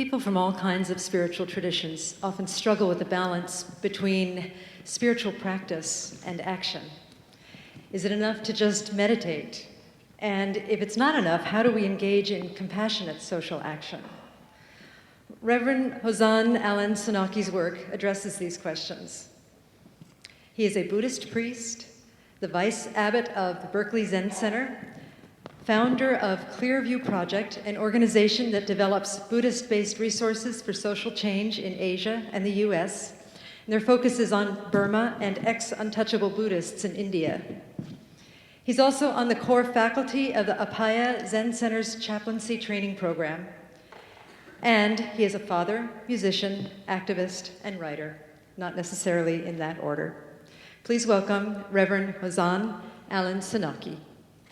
People from all kinds of spiritual traditions often struggle with the balance between spiritual practice and action. Is it enough to just meditate? And if it's not enough, how do we engage in compassionate social action? Reverend Hosan Alan Sanaki's work addresses these questions. He is a Buddhist priest, the vice abbot of the Berkeley Zen Center, founder of Clearview Project, an organization that develops Buddhist-based resources for social change in Asia and the US. And their focus is on Burma and ex-untouchable Buddhists in India. He's also on the core faculty of the Apaya Zen Center's chaplaincy training program. And he is a father, musician, activist, and writer, not necessarily in that order. Please welcome Reverend Hosan Alan Sanaki.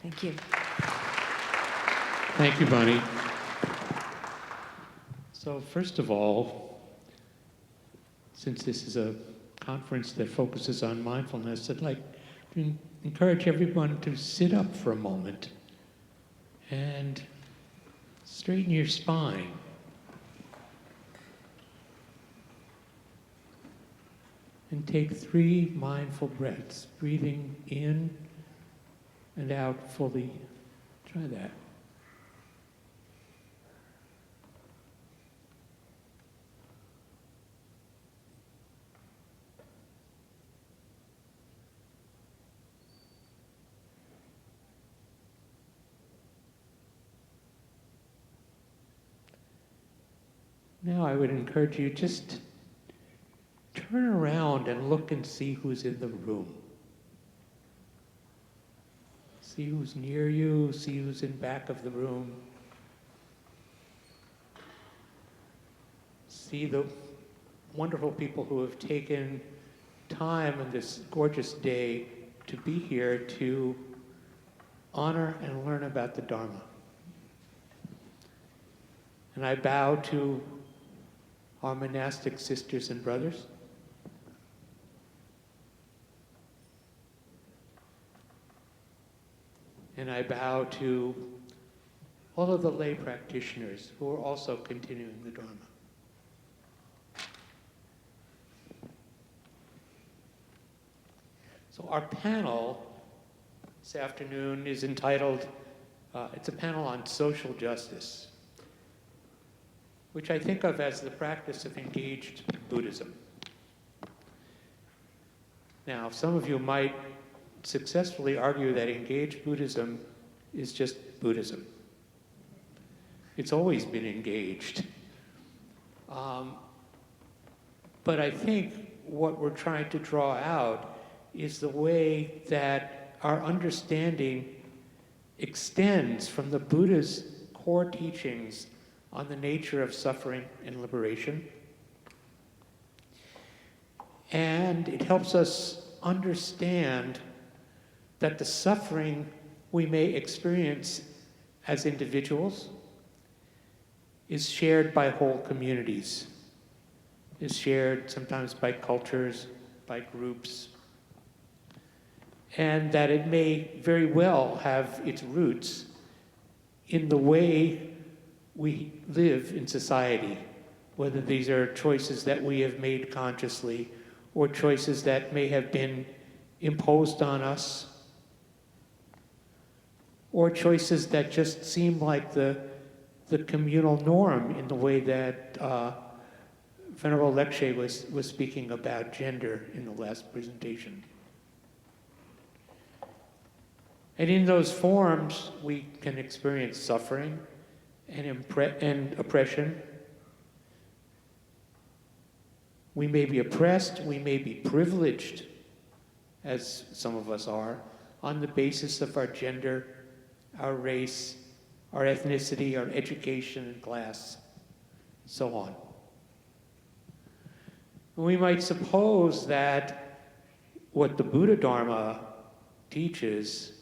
Thank you. Thank you, Bonnie. So first of all, since this is a conference that focuses on mindfulness, I'd like to encourage everyone to sit up for a moment and straighten your spine. And take 3 mindful breaths, breathing in and out fully. Try that. Now I would encourage you just turn around and look and see who's in the room. See who's near you, see who's in back of the room. See the wonderful people who have taken time on this gorgeous day to be here to honor and learn about the Dharma. And I bow to our monastic sisters and brothers. And I bow to all of the lay practitioners who are also continuing the Dharma. So our panel this afternoon is entitled, it's a panel on social justice, which I think of as the practice of engaged Buddhism. Now, some of you might successfully argue that engaged Buddhism is just Buddhism. It's always been engaged. But I think what we're trying to draw out is the way that our understanding extends from the Buddha's core teachings on the nature of suffering and liberation. And it helps us understand that the suffering we may experience as individuals is shared by whole communities, is shared sometimes by cultures, by groups, and that it may very well have its roots in the way we live in society, whether these are choices that we have made consciously or choices that may have been imposed on us, or choices that just seem like the communal norm in the way that Venerable Lecce was speaking about gender in the last presentation. And in those forms, we can experience suffering and oppression. We may be oppressed, we may be privileged, as some of us are, on the basis of our gender, our race, our ethnicity, our education and class, so on. We might suppose that what the Buddha Dharma teaches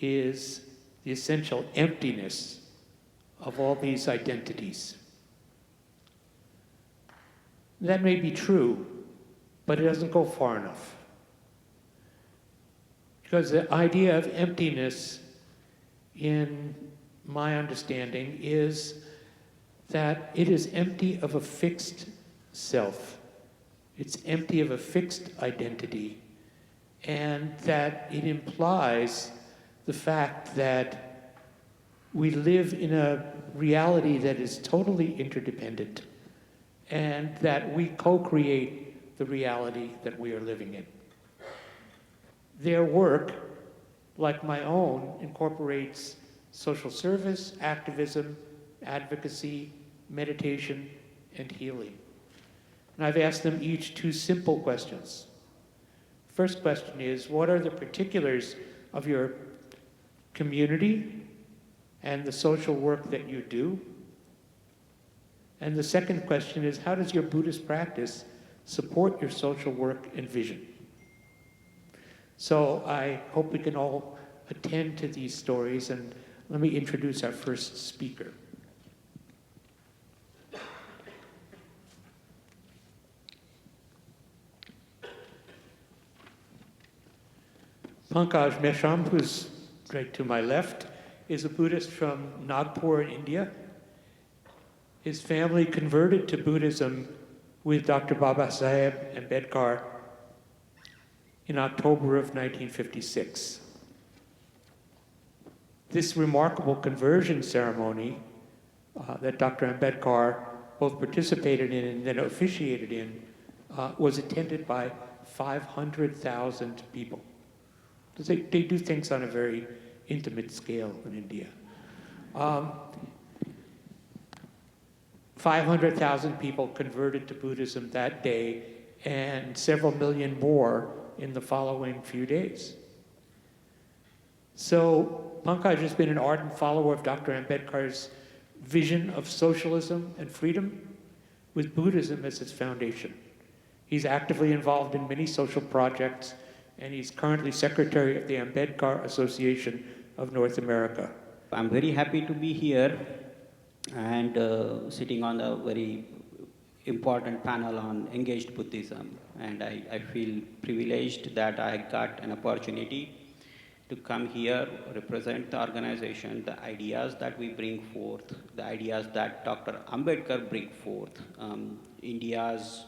is the essential emptiness of all these identities. That may be true, but it doesn't go far enough. Because the idea of emptiness, in my understanding, is that it is empty of a fixed self. It's empty of a fixed identity, and that it implies the fact that we live in a reality that is totally interdependent, and that we co-create the reality that we are living in. Their work, like my own, incorporates social service, activism, advocacy, meditation, and healing. And I've asked them each two simple questions. First question is, what are the particulars of your community and the social work that you do? And the second question is, how does your Buddhist practice support your social work and vision? So I hope we can all attend to these stories, and let me introduce our first speaker. Pankaj Mesham, who's right to my left, is a Buddhist from Nagpur in India. His family converted to Buddhism with Dr. Babasaheb Ambedkar in October of 1956. This remarkable conversion ceremony that Dr. Ambedkar both participated in and then officiated in was attended by 500,000 people. They do things on a very intimate scale in India. 500,000 people converted to Buddhism that day, and several million more in the following few days. So Pankaj has been an ardent follower of Dr. Ambedkar's vision of socialism and freedom, with Buddhism as its foundation. He's actively involved in many social projects, and he's currently secretary of the Ambedkar Association of North America. I'm very happy to be here and sitting on a very important panel on engaged Buddhism. And I feel privileged that I got an opportunity to come here, represent the organization, the ideas that we bring forth, the ideas that Dr. Ambedkar bring forth, India's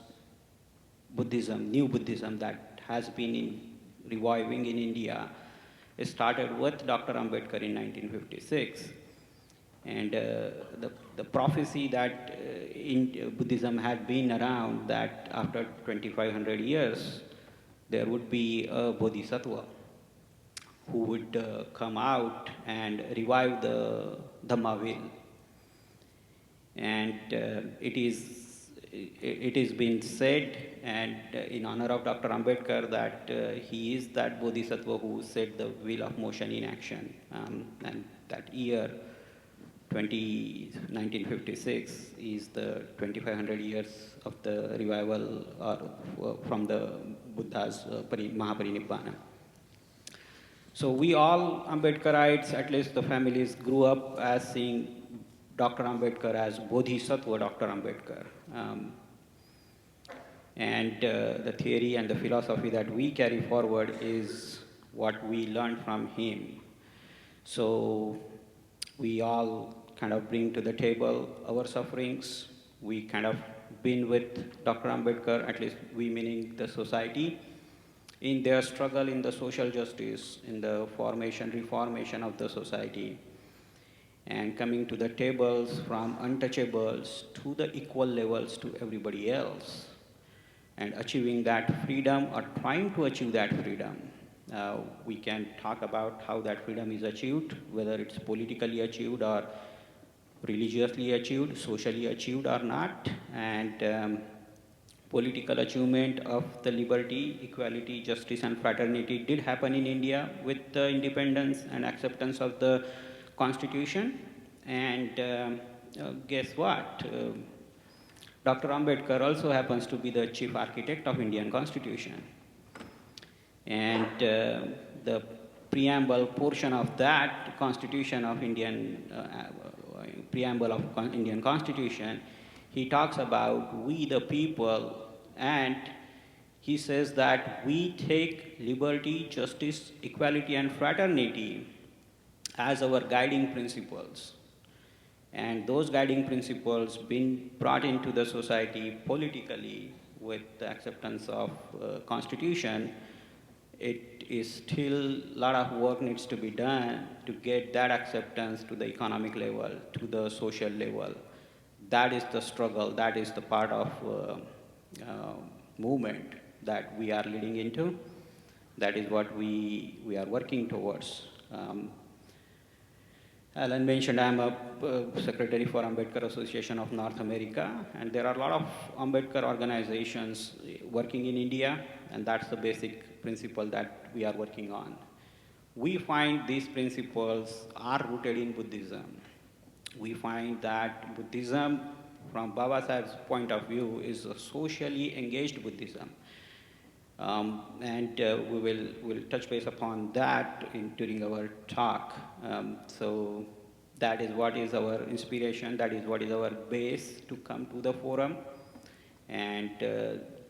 Buddhism, new Buddhism that has been reviving in India. It started with Dr. Ambedkar in 1956. And the prophecy that in Buddhism had been around, that after 2,500 years, there would be a bodhisattva who would come out and revive the Dhamma will. And it is been said, and in honor of Dr. Ambedkar, that he is that bodhisattva who set the wheel of motion in action. And that year, 1956, is the 2,500 years of the revival from the Buddha's Mahaparinibbana. So we all Ambedkarites, at least the families, grew up as seeing Dr. Ambedkar as Bodhisattva Dr. Ambedkar. And the theory and the philosophy that we carry forward is what we learned from him. So we all kind of bring to the table our sufferings. We kind of been with Dr. Ambedkar, at least we meaning the society, in their struggle in the social justice, in the reformation of the society, and coming to the tables from untouchables to the equal levels to everybody else, and achieving that freedom or trying to achieve that freedom. We can talk about how that freedom is achieved, whether it's politically achieved or religiously achieved, socially achieved or not, and political achievement of the liberty, equality, justice and fraternity did happen in India with the independence and acceptance of the Constitution. And guess what? Dr. Ambedkar also happens to be the chief architect of Indian Constitution. And the preamble portion of that Constitution of Indian Constitution, he talks about we the people, and he says that we take liberty, justice, equality and fraternity as our guiding principles. And those guiding principles being brought into the society politically with the acceptance of constitution, it is still a lot of work needs to be done to get that acceptance to the economic level, to the social level. That is the struggle, that is the part of movement that we are leading into. That is what we are working towards. Alan mentioned I'm a secretary for Ambedkar Association of North America, and there are a lot of Ambedkar organizations working in India, and that's the basic principle that we are working on. We find these principles are rooted in Buddhism. We find that Buddhism, from Baba Sahib's point of view, is a socially engaged Buddhism. And we'll touch base upon that during our talk. So that is what is our inspiration, that is what is our base to come to the forum and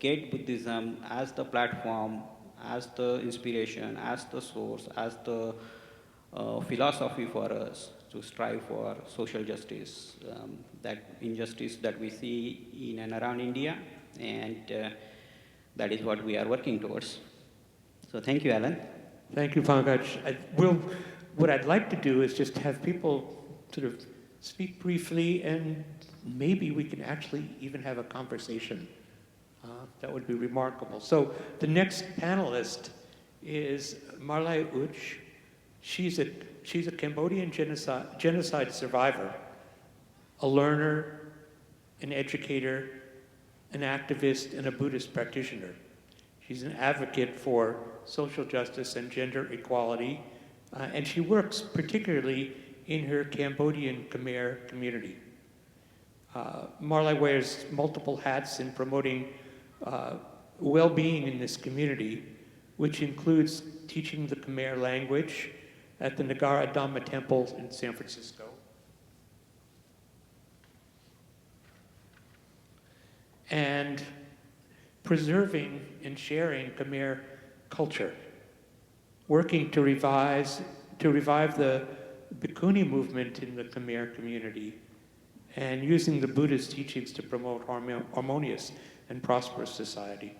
get Buddhism as the platform, as the inspiration, as the source, as the philosophy for us to strive for social justice, that injustice that we see in and around India, and that is what we are working towards. So thank you, Alan. Thank you, Pankaj. What I'd like to do is just have people sort of speak briefly, and maybe we can actually even have a conversation. That would be remarkable. So the next panelist is Marlai Uch. She's a Cambodian genocide survivor, a learner, an educator, an activist, and a Buddhist practitioner. She's an advocate for social justice and gender equality, and she works particularly in her Cambodian Khmer community. Marlai wears multiple hats in promoting well-being in this community, which includes teaching the Khmer language at the Nagara Dhamma Temple in San Francisco, and preserving and sharing Khmer culture, working to revive the Bhikkhuni movement in the Khmer community, and using the Buddhist teachings to promote harmonious and prosperous society.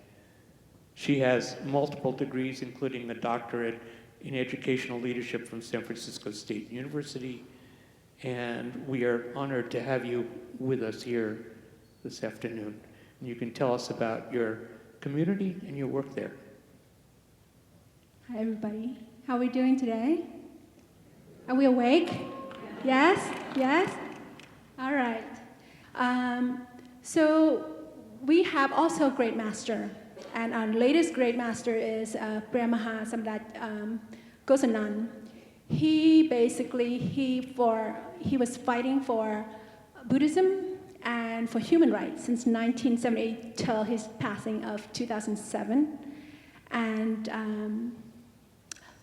She has multiple degrees, including a doctorate in educational leadership from San Francisco State University, and we are honored to have you with us here this afternoon. And you can tell us about your community and your work there. Hi, everybody. How are we doing today? Are we awake? Yes? Yes? All right. So we have also a great master, and our latest great master is Pramaha Samdat Gosanan. He basically, he was fighting for Buddhism and for human rights since 1978 till his passing of 2007. And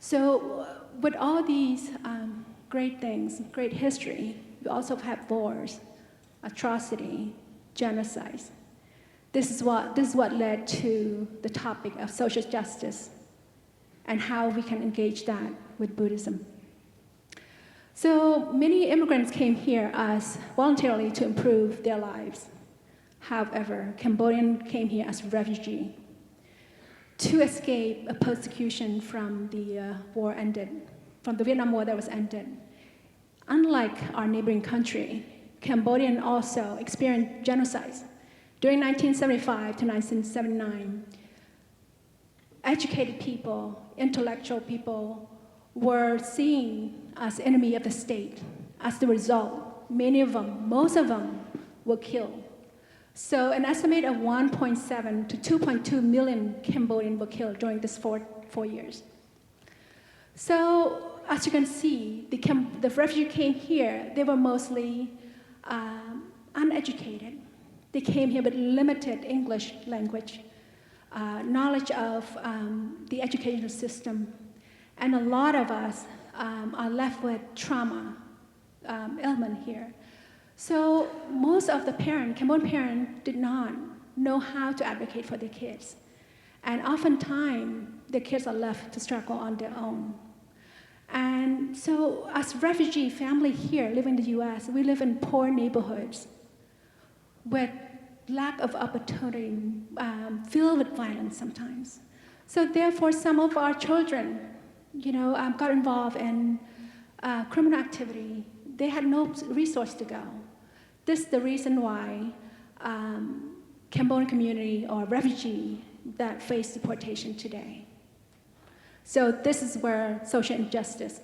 so with all these great things, great history, we also have wars, atrocity, genocides. This is what led to the topic of social justice and how we can engage that with Buddhism. So many immigrants came here as voluntarily to improve their lives. However, Cambodians came here as refugees to escape a persecution from the war ended, from the Vietnam War that was ended. Unlike our neighboring country, Cambodia also experienced genocides. During 1975 to 1979, educated people, intellectual people were seen as enemy of the state. As the result, many of them, most of them, were killed. So an estimate of 1.7 to 2.2 million Cambodians were killed during this four years. So as you can see, the refugees came here, they were mostly uneducated. They came here with limited English language, knowledge of the educational system. And a lot of us are left with trauma element here. So most of the Cambodian parents did not know how to advocate for their kids. And oftentimes, the kids are left to struggle on their own. And so as refugee family here living in the US, we live in poor neighborhoods with lack of opportunity, filled with violence sometimes. So therefore, some of our children, got involved in criminal activity. They had no resource to go. This is the reason why Cambodian community or refugee that face deportation today. So this is where social injustice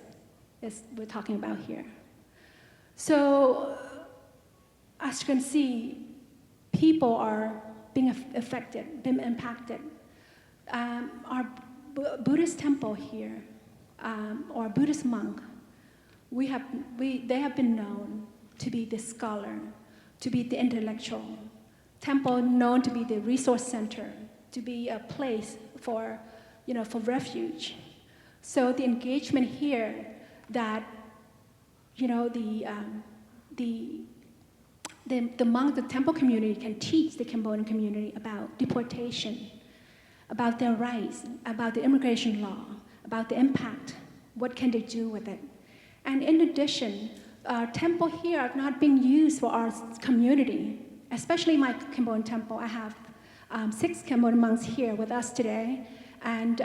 is we're talking about here. So as you can see, people are being affected, being impacted. Our Buddhist temple here, or Buddhist monk, they have been known to be the scholar, to be the intellectual. Temple known to be the resource center, to be a place for refuge. So the engagement here that, the monk, the temple community can teach the Cambodian community about deportation, about their rights, about the immigration law, about the impact, what can they do with it. And in addition, temple here are not being used for our community, especially my Cambodian temple. I have 6 Cambodian monks here with us today, and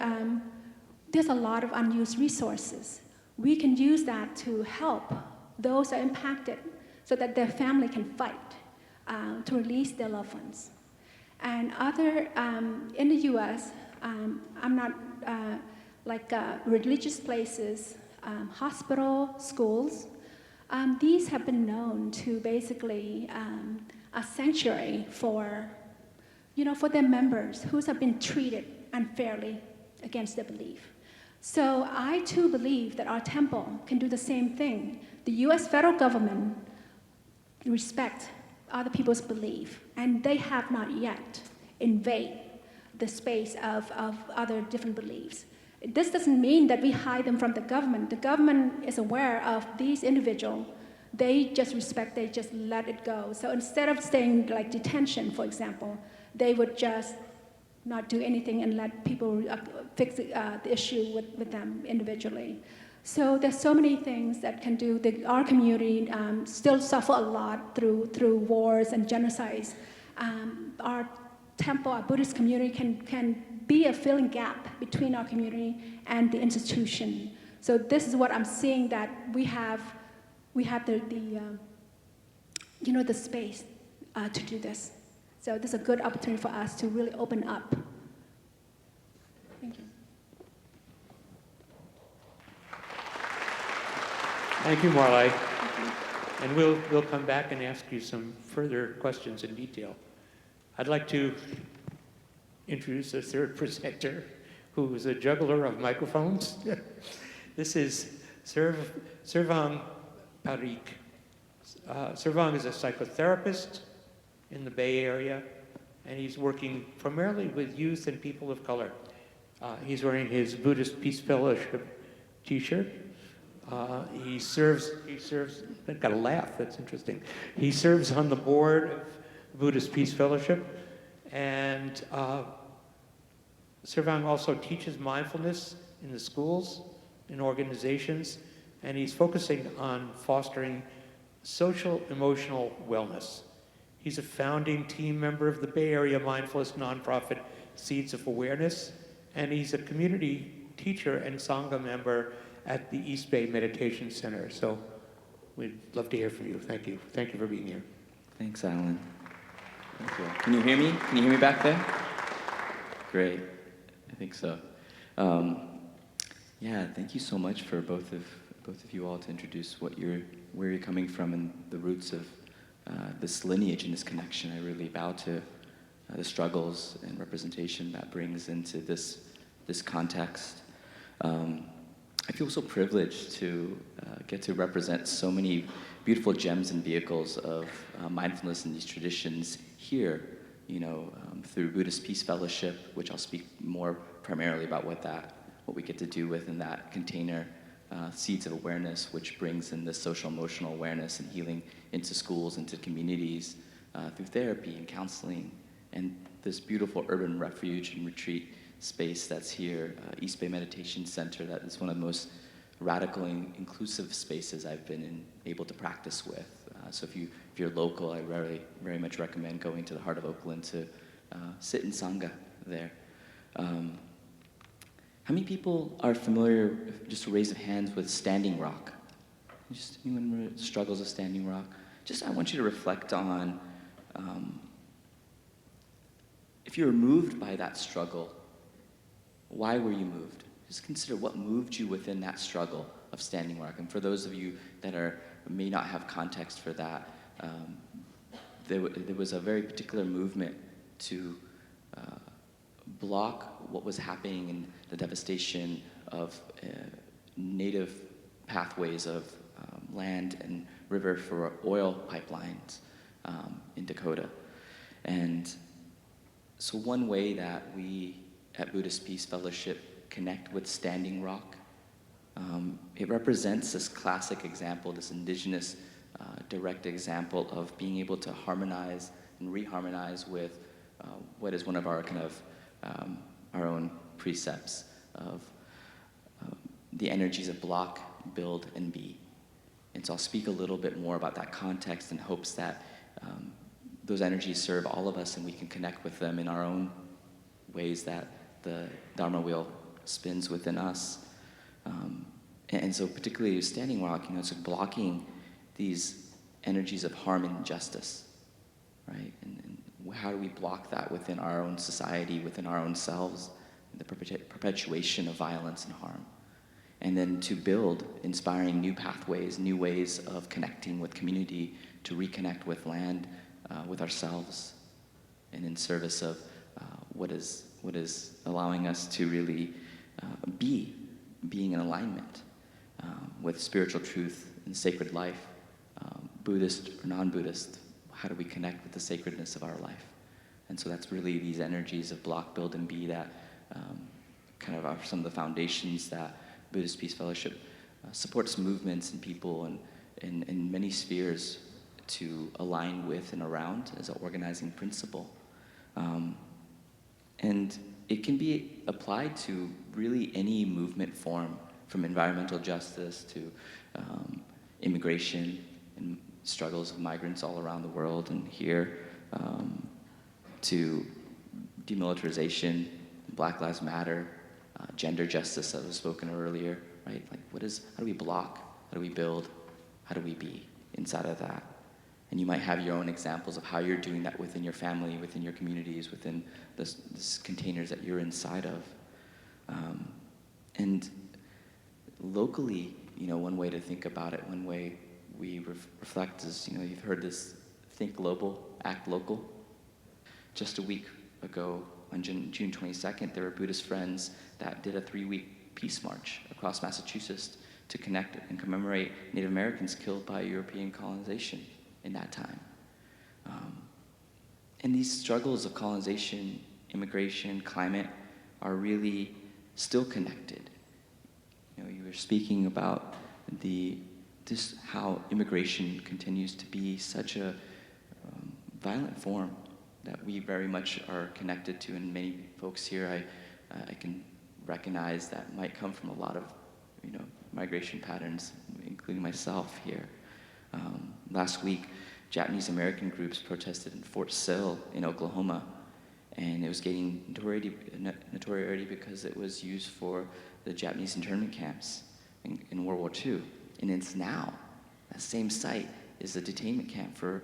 there's a lot of unused resources. We can use that to help those who are impacted so that their family can fight to release their loved ones. And other, in the US, I'm not religious places, hospital, schools, these have been known to basically a sanctuary for their members who have been treated unfairly against their belief. So I too believe that our temple can do the same thing. The US federal government respect other people's belief, and they have not yet invade the space of other different beliefs. This doesn't mean that we hide them from the government. The government is aware of these individuals. They just respect, they just let it go. So instead of staying like detention, for example, they would just not do anything and let people fix the issue with them individually. So there's so many things that can do. Our community still suffer a lot through wars and genocides. Our temple, our Buddhist community can be a filling gap between our community and the institution. So this is what I'm seeing, that we have the space to do this. So this is a good opportunity for us to really open up. Thank you. Thank you, Marlai. And we'll come back and ask you some further questions in detail. I'd like to introduce a third presenter, who is a juggler of microphones. This is Servang Parikh. Servang is a psychotherapist in the Bay Area, and he's working primarily with youth and people of color. He's wearing his Buddhist Peace Fellowship t-shirt. He serves, I've got a laugh, that's interesting. He serves on the board of Buddhist Peace Fellowship, and Servang also teaches mindfulness in the schools, in organizations, and he's focusing on fostering social emotional wellness. He's a founding team member of the Bay Area mindfulness nonprofit Seeds of Awareness, and he's a community teacher and Sangha member at the East Bay Meditation Center. So we'd love to hear from you. Thank you. Thank you for being here. Thanks, Alan. Thank you. Can you hear me? Can you hear me back there? Great. I think so. Yeah, thank you so much for both of you all to introduce where you're coming from and the roots of this lineage and this connection. I really bow to the struggles and representation that brings into this context. I feel so privileged to get to represent so many beautiful gems and vehicles of mindfulness in these traditions here, through Buddhist Peace Fellowship, which I'll speak more primarily about what we get to do within that container, Seeds of Awareness, which brings in this social emotional awareness and healing into schools, into communities, through therapy and counseling, and this beautiful urban refuge and retreat space that's here, East Bay Meditation Center, that is one of the most radical and inclusive spaces I've been able to practice with. So if you're local, I very much recommend going to the heart of Oakland to sit in Sangha there. How many people are familiar, just a raise of hands, with Standing Rock? Just anyone struggles with Standing Rock? I want you to reflect on, if you were moved by that struggle, why were you moved? Just consider what moved you within that struggle of Standing Rock. And for those of you that may not have context for that, there was a very particular movement to block what was happening in the devastation of native pathways of land and river for oil pipelines in Dakota. And so one way that we at Buddhist Peace Fellowship connect with Standing Rock, it represents this classic example, this indigenous direct example of being able to harmonize and reharmonize with what is one of our kind of our own precepts of the energies of block, build, and be. And so I'll speak a little bit more about that context in hopes that those energies serve all of us and we can connect with them in our own ways that the Dharma wheel spins within us. And so particularly Standing Rock, it's blocking these energies of harm and injustice, right? And how do we block that within our own society, within our own selves, the perpetuation of violence and harm? And then to build inspiring new pathways, new ways of connecting with community, to reconnect with land, with ourselves, and in service of what is allowing us to really being in alignment with spiritual truth and sacred life, Buddhist or non-Buddhist. How do we connect with the sacredness of our life? And so that's really these energies of block, build, and be that kind of are some of the foundations that Buddhist Peace Fellowship supports movements and people in many spheres to align with and around as an organizing principle. And it can be applied to really any movement form, from environmental justice to immigration and struggles of migrants all around the world and here, to demilitarization, Black Lives Matter, gender justice that was spoken earlier, right? Like how do we block, how do we build, how do we be inside of that? And you might have your own examples of how you're doing that within your family, within your communities, within this containers that you're inside of. And locally, one way to think about it, one way we reflect is, you've heard this, think global, act local. Just a week ago, on June 22nd, there were Buddhist friends that did a 3-week peace march across Massachusetts to connect and commemorate Native Americans killed by European colonization in that time. And these struggles of colonization, immigration, climate are really still connected. You were speaking about how immigration continues to be such a violent form that we very much are connected to, and many folks here I can recognize that might come from a lot of migration patterns, including myself here. Last week, Japanese American groups protested in Fort Sill in Oklahoma, and it was getting notoriety because it was used for the Japanese internment camps in World War II. And it's now, that same site is a detainment camp for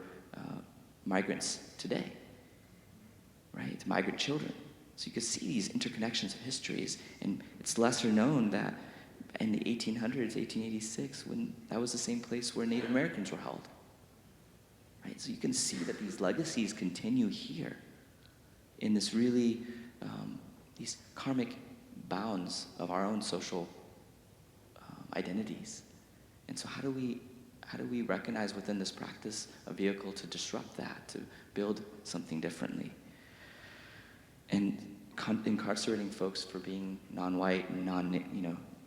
migrants today, right? Migrant children. So you can see these interconnections of histories, and it's lesser known that in the 1800s, 1886, when that was the same place where Native Americans were held. Right? So you can see that these legacies continue here in this really, these karmic bounds of our own social identities. And so how do we recognize within this practice a vehicle to disrupt that, to build something differently? And incarcerating folks for being non-white and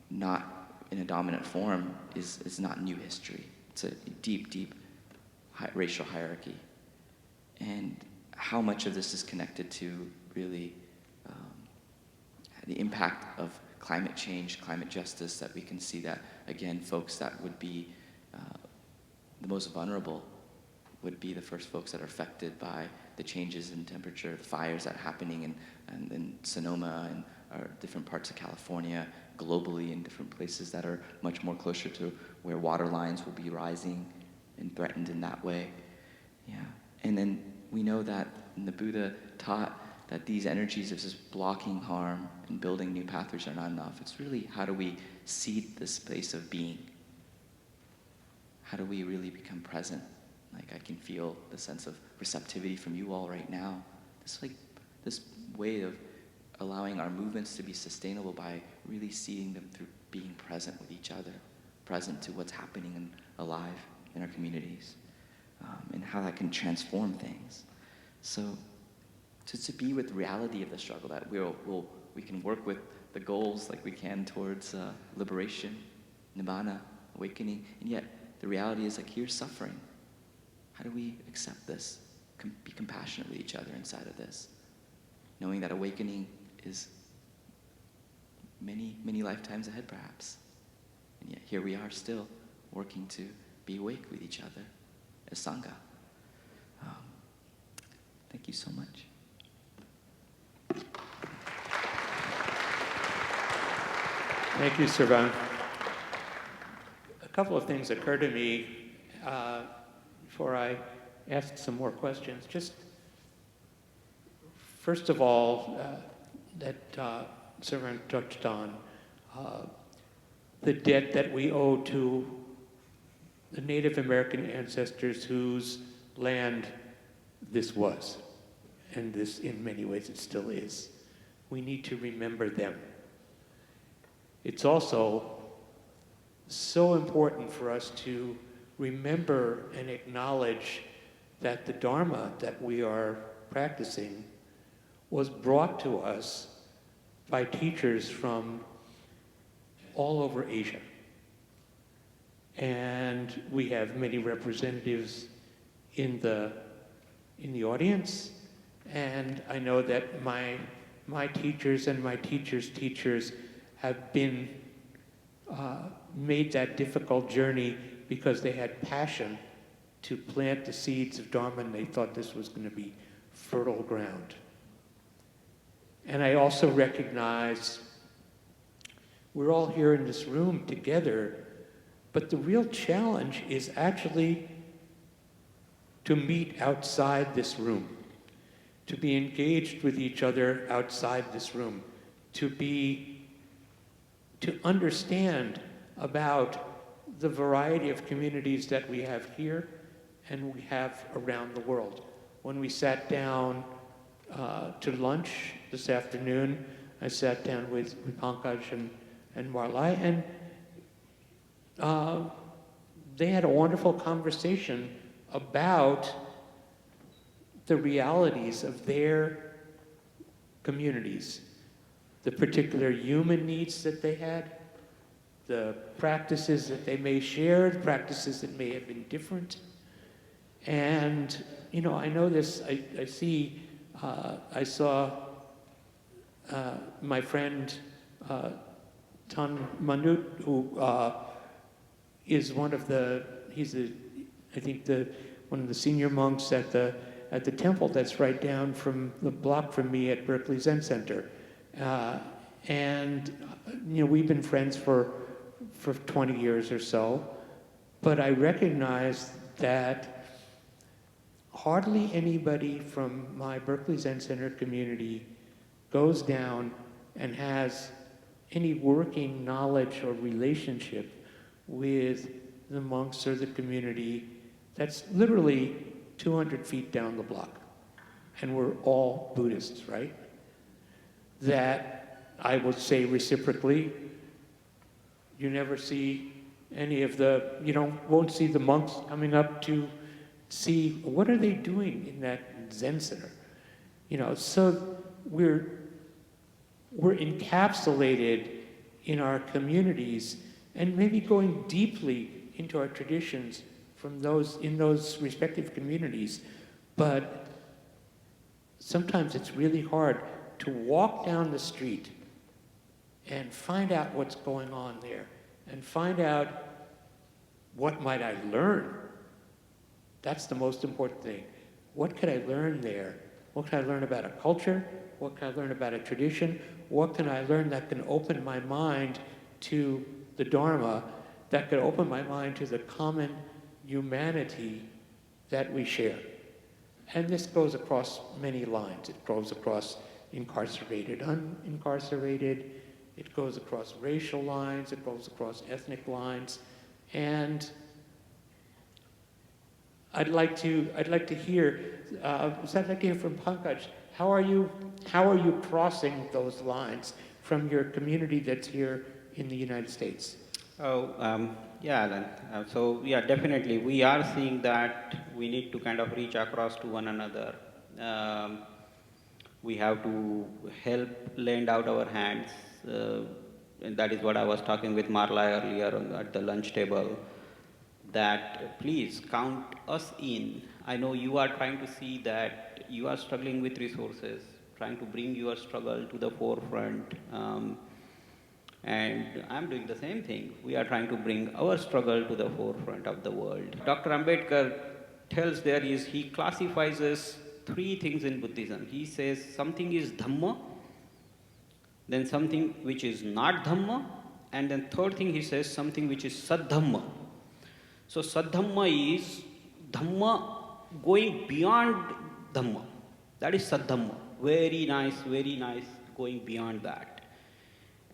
not in a dominant form is not new history. It's a deep, deep racial hierarchy. And how much of this is connected to really the impact of climate change, climate justice, that we can see that, again, folks that would be the most vulnerable would be the first folks that are affected by the changes in temperature, the fires that are happening in Sonoma and different parts of California, globally in different places that are much more closer to where water lines will be rising and threatened in that way. Yeah. And then we know that the Buddha taught that these energies of just blocking harm and building new pathways are not enough. It's really, how do we seed this space of being? How do we really become present? Like, I can feel the sense of receptivity from you all right now. This way of allowing our movements to be sustainable by really seeing them through being present with each other, present to what's happening and alive in our communities, and how that can transform things. So to be with the reality of the struggle, that we can work with the goals like we can towards liberation, nibbana, awakening, and yet the reality is, like, here's suffering. How do we accept this? Be compassionate with each other inside of this, knowing that awakening is many, many lifetimes ahead, perhaps. And yet here we are still working to be awake with each other as Sangha. Thank you so much. Thank you, Sarvan. A couple of things occur to me before I ask some more questions. Just first of all, that Sarvan touched on, the debt that we owe to the Native American ancestors whose land this was, and this, in many ways, it still is. We need to remember them. It's also so important for us to remember and acknowledge that the Dharma that we are practicing was brought to us by teachers from all over Asia. And we have many representatives in the audience, and I know that my teachers and my teachers' teachers have been made that difficult journey because they had passion to plant the seeds of Dharma, and they thought this was going to be fertile ground. And I also recognize we're all here in this room together, but the real challenge is actually to meet outside this room, to be engaged with each other outside this room, to understand about the variety of communities that we have here and we have around the world. When we sat down to lunch this afternoon, I sat down with Pankaj and Marlai, and they had a wonderful conversation about the realities of their communities, the particular human needs that they had, the practices that they may share, the practices that may have been different. And, you know, I know this, I saw my friend Tan Manut, who is one of the, one of the senior monks at the temple that's right down from the block from me at Berkeley Zen Center. And, you know, we've been friends for 20 years or so, but I recognize that hardly anybody from my Berkeley Zen Center community goes down and has any working knowledge or relationship with the monks or the community that's literally 200 feet down the block. And we're all Buddhists, right? That I would say reciprocally, you never see any of won't see the monks coming up to see what are they doing in that Zen center. You know, so we're encapsulated in our communities and maybe going deeply into our traditions in those respective communities. But sometimes it's really hard to walk down the street and find out what's going on there, and find out what might I learn. That's the most important thing. What could I learn there? What can I learn about a culture? What can I learn about a tradition? What can I learn that can open my mind to the Dharma, that could open my mind to the common humanity that we share? And this goes across many lines. It goes across incarcerated, unincarcerated. It goes across racial lines. It goes across ethnic lines. And I'd like to hear from Pankaj. How are you crossing those lines from your community that's here in the United States? Yeah, Alan. Definitely, we are seeing that we need to kind of reach across to one another. We have to help lend out our hands, and that is what I was talking with Marla earlier at the lunch table. That please count us in. I know you are trying to see that you are struggling with resources, trying to bring your struggle to the forefront. And I'm doing the same thing. We are trying to bring our struggle to the forefront of the world. Dr. Ambedkar tells he classifies as 3 things in Buddhism. He says something is Dhamma, then something which is not Dhamma, and then third thing he says something which is Saddhamma. So Saddhamma is Dhamma going beyond Dhamma. That is Saddhamma. Very nice, going beyond that.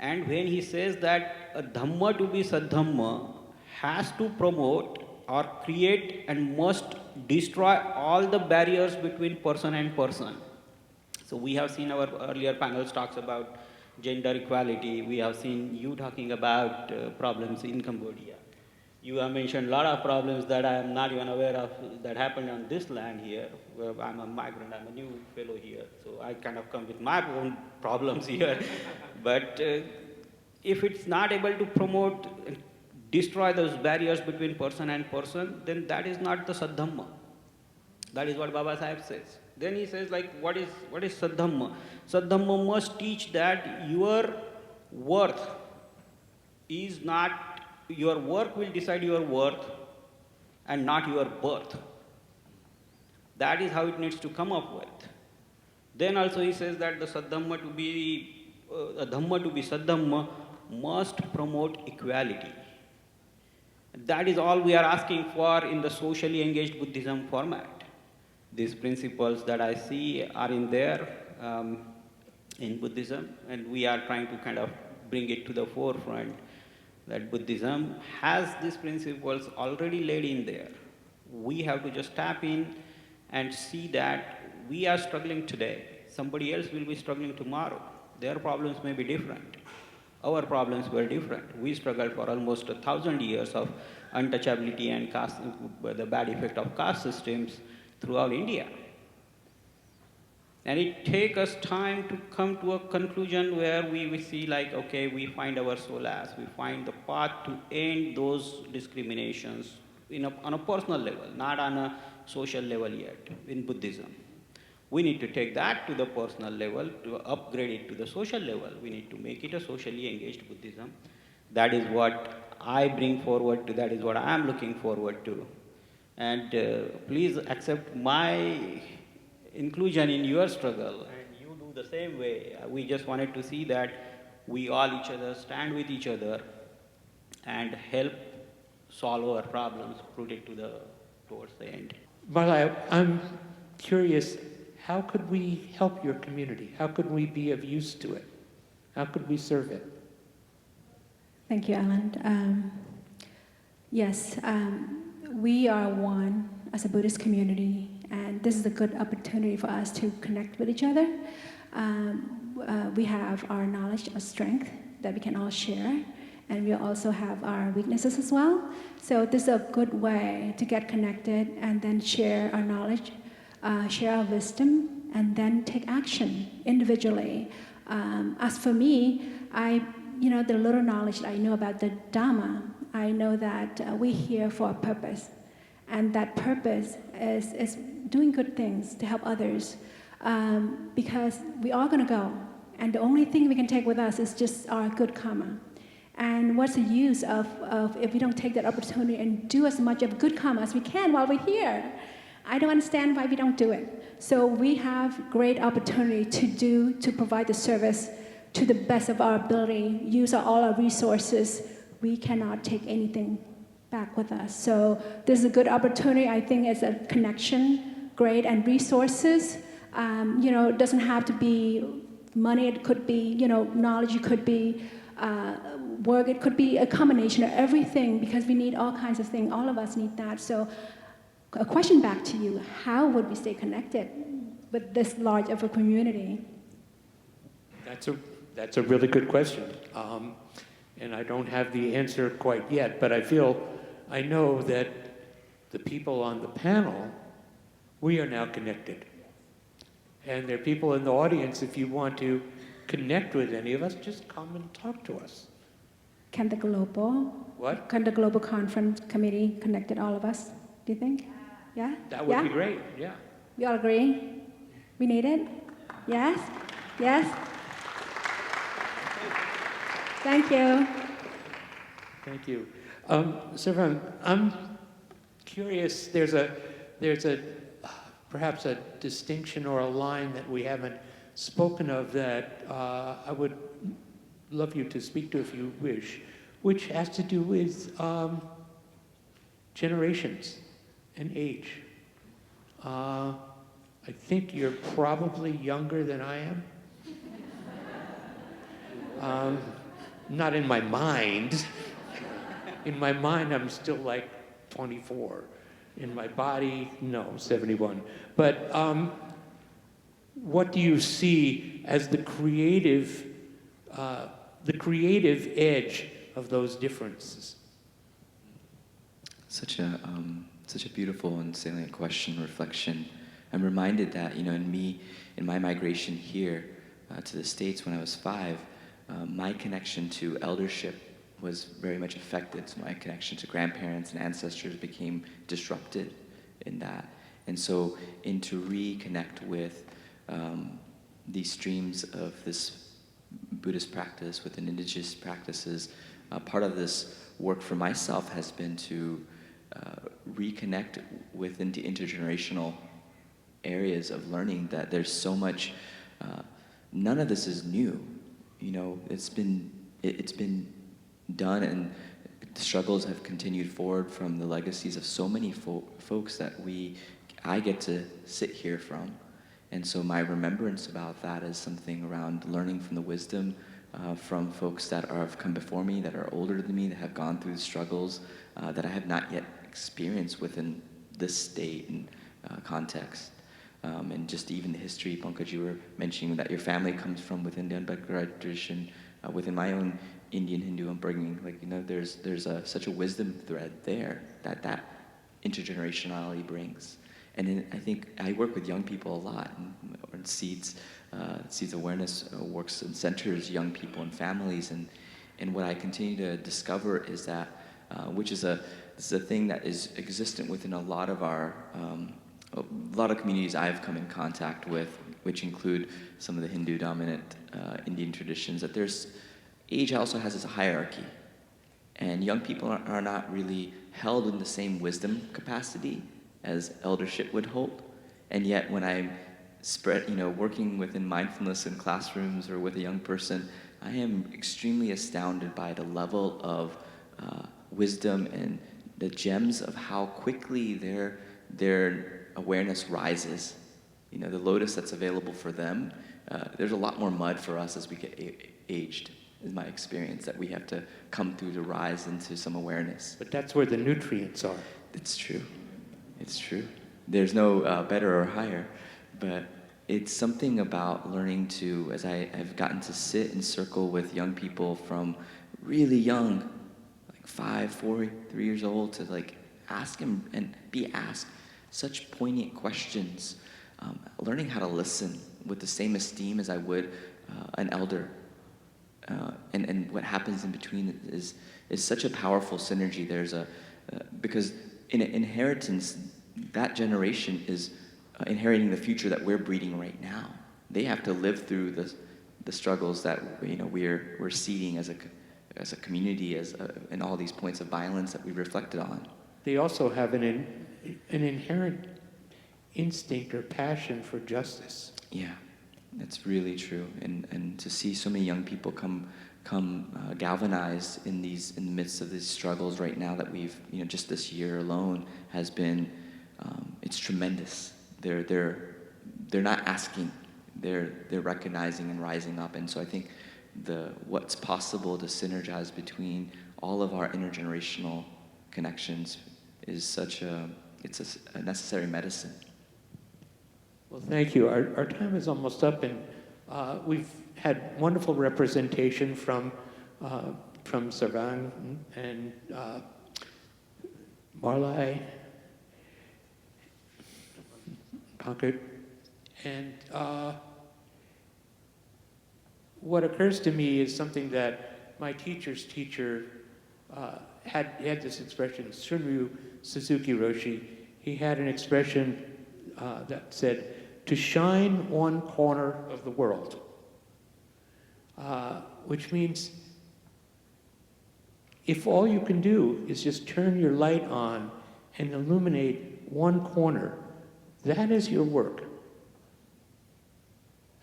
And when he says that a Dhamma to be Saddhamma has to promote or create and must destroy all the barriers between person and person. So we have seen our earlier panels talks about gender equality. We have seen you talking about problems in Cambodia. You have mentioned a lot of problems that I am not even aware of that happened on this land here. Where I'm a migrant, I'm a new fellow here, so I kind of come with my own problems here. But if it's not able to promote, destroy those barriers between person and person, then that is not the Saddhamma. That is what Baba Sahib says. Then he says, what is Saddhamma? Saddhamma must teach that your worth is not, your work will decide your worth and not your birth. That is how it needs to come up with. Then also he says that the Saddhamma to be, Dhamma to be Saddhamma must promote equality. That is all we are asking for in the socially engaged Buddhism format. These principles that I see are in there in Buddhism, and we are trying to kind of bring it to the forefront that Buddhism has these principles already laid in there. We have to just tap in and see that we are struggling today. Somebody else will be struggling tomorrow. Their problems may be different. Our problems were different. We struggled for almost 1,000 years of untouchability and caste, the bad effect of caste systems throughout India. And it takes us time to come to a conclusion where we see okay, we find our solace, we find the path to end those discriminations on a personal level, not on a social level yet in Buddhism. We need to take that to the personal level, to upgrade it to the social level. We need to make it a socially engaged Buddhism. That is what I bring forward to, that is what I am looking forward to. And please accept my inclusion in your struggle, and you do the same way. We just wanted to see that we all each other stand with each other and help solve our problems, put it towards the end. Marla, I'm curious, how could we help your community? How could we be of use to it? How could we serve it? Thank you, Alan. Yes, we are one as a Buddhist community, and this is a good opportunity for us to connect with each other. We have our knowledge, our strength that we can all share, and we also have our weaknesses as well. So this is a good way to get connected and then share our knowledge, share our wisdom, and then take action individually. As for me, the little knowledge that I know about the Dharma, I know that we're here for a purpose. And that purpose is doing good things to help others. Because we're all going to go. And the only thing we can take with us is just our good karma. And what's the use of if we don't take that opportunity and do as much of good karma as we can while we're here? I don't understand why we don't do it. So we have great opportunity to provide the service to the best of our ability, use all our resources. We cannot take anything back with us. So this is a good opportunity. I think it's a connection, great, and resources. It doesn't have to be money. It could be, knowledge. It could be work. It could be a combination of everything because we need all kinds of things. All of us need that. So a question back to you, how would we stay connected with this large of a community? That's a really good question. And I don't have the answer quite yet, but I know that the people on the panel, we are now connected. And there are people in the audience, if you want to connect with any of us, just come and talk to us. Can the global conference committee connect all of us, do you think? Yeah? That would be great, yeah. We all agree? We need it? Yes? Yes? Thank you. Thank you. Sirvan, I'm curious, there's perhaps a distinction or a line that we haven't spoken of that I would love you to speak to if you wish, which has to do with generations and age. I think you're probably younger than I am. Not in my mind. In my mind, I'm still like 24. In my body, no, 71. But what do you see as the creative edge of those differences? Such a beautiful and salient question, reflection. I'm reminded that, in my migration here to the States when I was 5, my connection to eldership was very much affected. So my connection to grandparents and ancestors became disrupted in that. And so, to reconnect with these streams of this Buddhist practice, with indigenous practices, part of this work for myself has been to reconnect with the intergenerational areas of learning, that there's so much, none of this is new. It's been done, and the struggles have continued forward from the legacies of so many folks that I get to sit here from. And so my remembrance about that is something around learning from the wisdom from folks that have come before me, that are older than me, that have gone through the struggles that I have not yet experienced within this state and context. And just even the history, Pankaj, you were mentioning that your family comes from within the Ambedkar tradition, within my own Indian Hindu upbringing. There's such a wisdom thread there that intergenerationality brings. And then I think I work with young people a lot, and Seeds Awareness works and centers young people and families. And what I continue to discover is that, which is a thing that is existent within a lot of communities I've come in contact with, which include some of the Hindu-dominant Indian traditions, that age also has its hierarchy. And young people are not really held in the same wisdom capacity as eldership would hold. And yet when I'm working within mindfulness in classrooms or with a young person, I am extremely astounded by the level of wisdom and the gems of how quickly their awareness rises. The lotus that's available for them, there's a lot more mud for us as we get aged, is my experience, that we have to come through to rise into some awareness. But that's where the nutrients are. It's true. It's true. There's no better or higher, but it's something about learning to, as I've gotten to sit and circle with young people from really young, like 5, 4, 3 years old, to ask them and be asked such poignant questions, learning how to listen with the same esteem as I would an elder. And what happens in between is such a powerful synergy. There's because in inheritance, that generation is inheriting the future that we're breeding right now. They have to live through the struggles that we're seeing as a community, in all these points of violence that we reflected on. They also have an inherent instinct or passion for justice. Yeah, that's really true. And to see so many young people come galvanized in the midst of these struggles right now that we've, just this year alone has been, it's tremendous. They're not asking, they're recognizing and rising up. And so I think what's possible to synergize between all of our intergenerational connections is it's a necessary medicine. Well, thank you. Our time is almost up, and we've had wonderful representation from Sarvang and Marlai, Pankaj, and what occurs to me is something that my teacher's teacher had this expression, Shunryu Suzuki Roshi. He had an expression that said, to shine one corner of the world, which means if all you can do is just turn your light on and illuminate one corner, that is your work.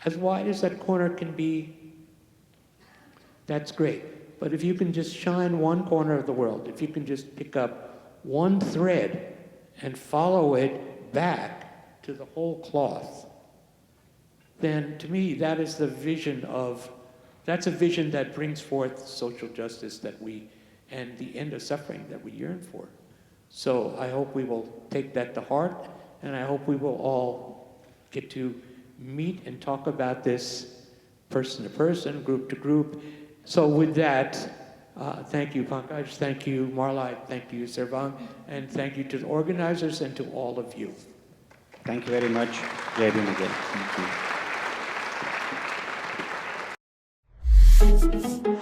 As wide as that corner can be, that's great. But if you can just shine one corner of the world, if you can just pick up one thread and follow it back to the whole cloth, then to me that is that's a vision that brings forth social justice and the end of suffering that we yearn for. So I hope we will take that to heart, and I hope we will all get to meet and talk about this person to person, group to group. So with that, thank you, Pankaj, thank you, Marlai, thank you, Sarvang, and thank you to the organizers and to all of you. Thank you very much. Jai Bhim again. Thank you.